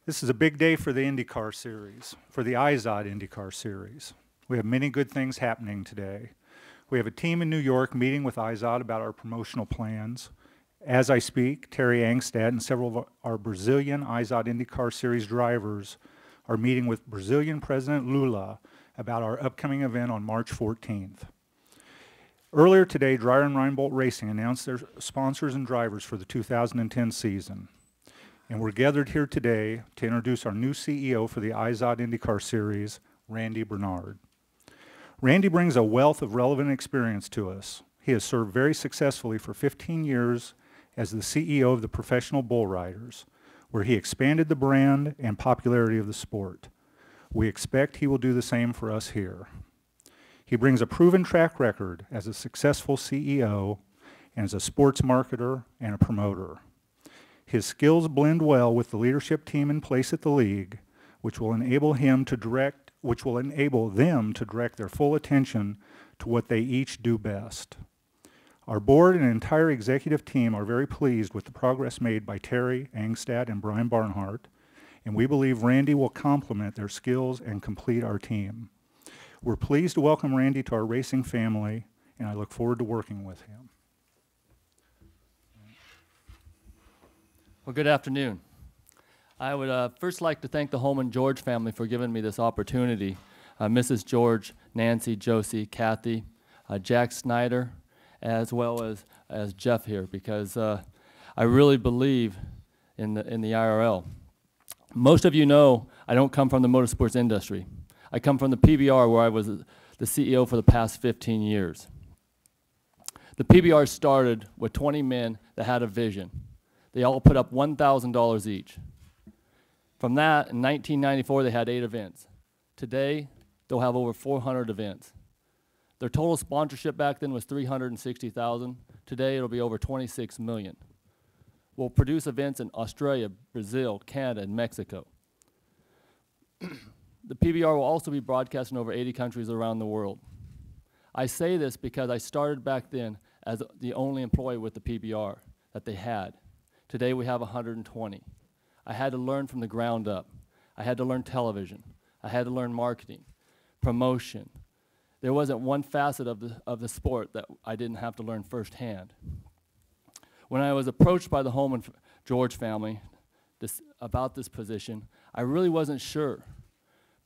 This is a big day for the IndyCar series, for the IZOD IndyCar series. We have many good things happening today. We have a team in New York meeting with IZOD about our promotional plans. As I speak, Terry Angstad and several of our Brazilian IZOD IndyCar series drivers are meeting with Brazilian President Lula about our upcoming event on March 14th. Earlier today, Dreyer and Reinbold Racing announced their sponsors and drivers for the 2010 season. And we're gathered here today to introduce our new CEO for the IZOD IndyCar Series, Randy Bernard. Randy brings a wealth of relevant experience to us. He has served very successfully for 15 years as the CEO of the Professional Bull Riders, where he expanded the brand and popularity of the sport. We expect he will do the same for us here. He brings a proven track record as a successful CEO and as a sports marketer and a promoter. His skills blend well with the leadership team in place at the league, which will enable them to direct their full attention to what they each do best. Our board and entire executive team are very pleased with the progress made by Terry Angstad and Brian Barnhart, and we believe Randy will complement their skills and complete our team. We're pleased to welcome Randy to our racing family, and I look forward to working with him. Well, good afternoon. I would first like to thank the Holman George family for giving me this opportunity. Mrs. George, Nancy, Josie, Kathy, Jack Snyder, as well as Jeff here, because I really believe in the IRL. Most of you know I don't come from the motorsports industry. I come from the PBR, where I was the CEO for the past 15 years. The PBR started with 20 men that had a vision. They all put up $1,000 each. From that, in 1994, they had 8 events. Today, they'll have over 400 events. Their total sponsorship back then was $360,000. Today, it'll be over $26 million. We'll produce events in Australia, Brazil, Canada, and Mexico. The PBR will also be broadcast in over 80 countries around the world. I say this because I started back then as the only employee with the PBR that they had. Today we have 120. I had to learn from the ground up. I had to learn television. I had to learn marketing, promotion. There wasn't one facet of the sport that I didn't have to learn firsthand. When I was approached by the Holman George family about this position, I really wasn't sure.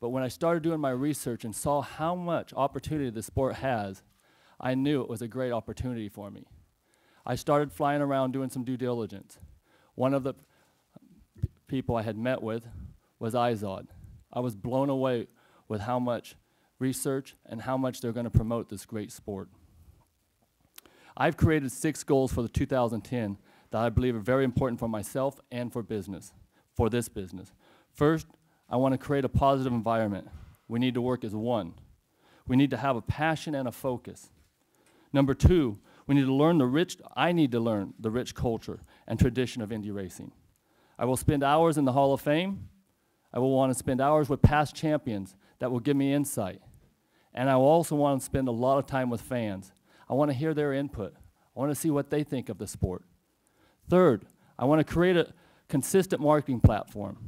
But when I started doing my research and saw how much opportunity the sport has, I knew it was a great opportunity for me. I started flying around doing some due diligence. One of the people I had met with was IZOD. I was blown away with how much research and how much they're going to promote this great sport. I've created 6 goals for the 2010 that I believe are very important for myself and for this business. First, I want to create a positive environment. We need to work as one. We need to have a passion and a focus. Number 2, I need to learn the rich culture and tradition of Indy racing. I will spend hours in the Hall of Fame. I will want to spend hours with past champions that will give me insight. And I will also want to spend a lot of time with fans. I want to hear their input. I want to see what they think of the sport. Third, I want to create a consistent marketing platform.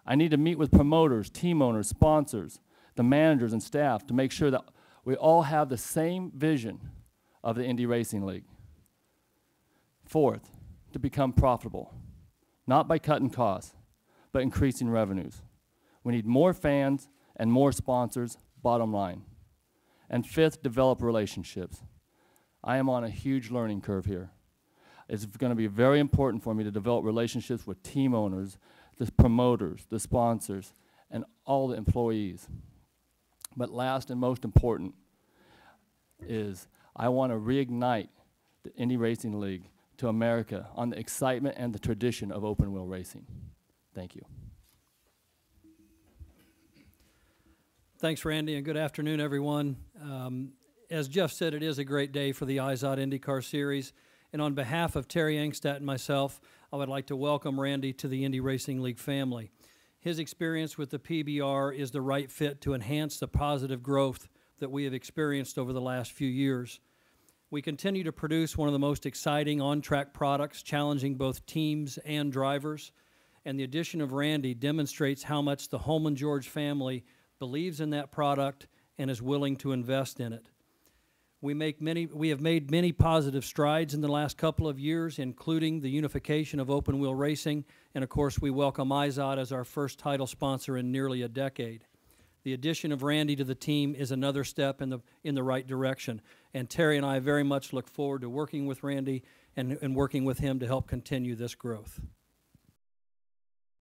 I need to meet with promoters, team owners, sponsors, the managers and staff to make sure that we all have the same vision of the Indy Racing League. Fourth, to become profitable, not by cutting costs, but increasing revenues. We need more fans and more sponsors, bottom line. And fifth, develop relationships. I am on a huge learning curve here. It's going to be very important for me to develop relationships with team owners, the promoters, the sponsors, and all the employees. But last and most important is I want to reignite the Indy Racing League to America on the excitement and the tradition of open wheel racing. Thank you. Thanks, Randy, and good afternoon, everyone. As Jeff said, it is a great day for the IZOD IndyCar Series, and on behalf of Terry Angstad and myself, I would like to welcome Randy to the Indy Racing League family. His experience with the PBR is the right fit to enhance the positive growth that we have experienced over the last few years. We continue to produce one of the most exciting on-track products, challenging both teams and drivers. and the addition of Randy demonstrates how much the Holman George family believes in that product and is willing to invest in it. We have made many positive strides in the last couple of years, including the unification of open wheel racing, and of course we welcome IZOD as our first title sponsor in nearly a decade. The addition of Randy to the team is another step in the right direction, and Terry and I very much look forward to working with Randy and working with him to help continue this growth.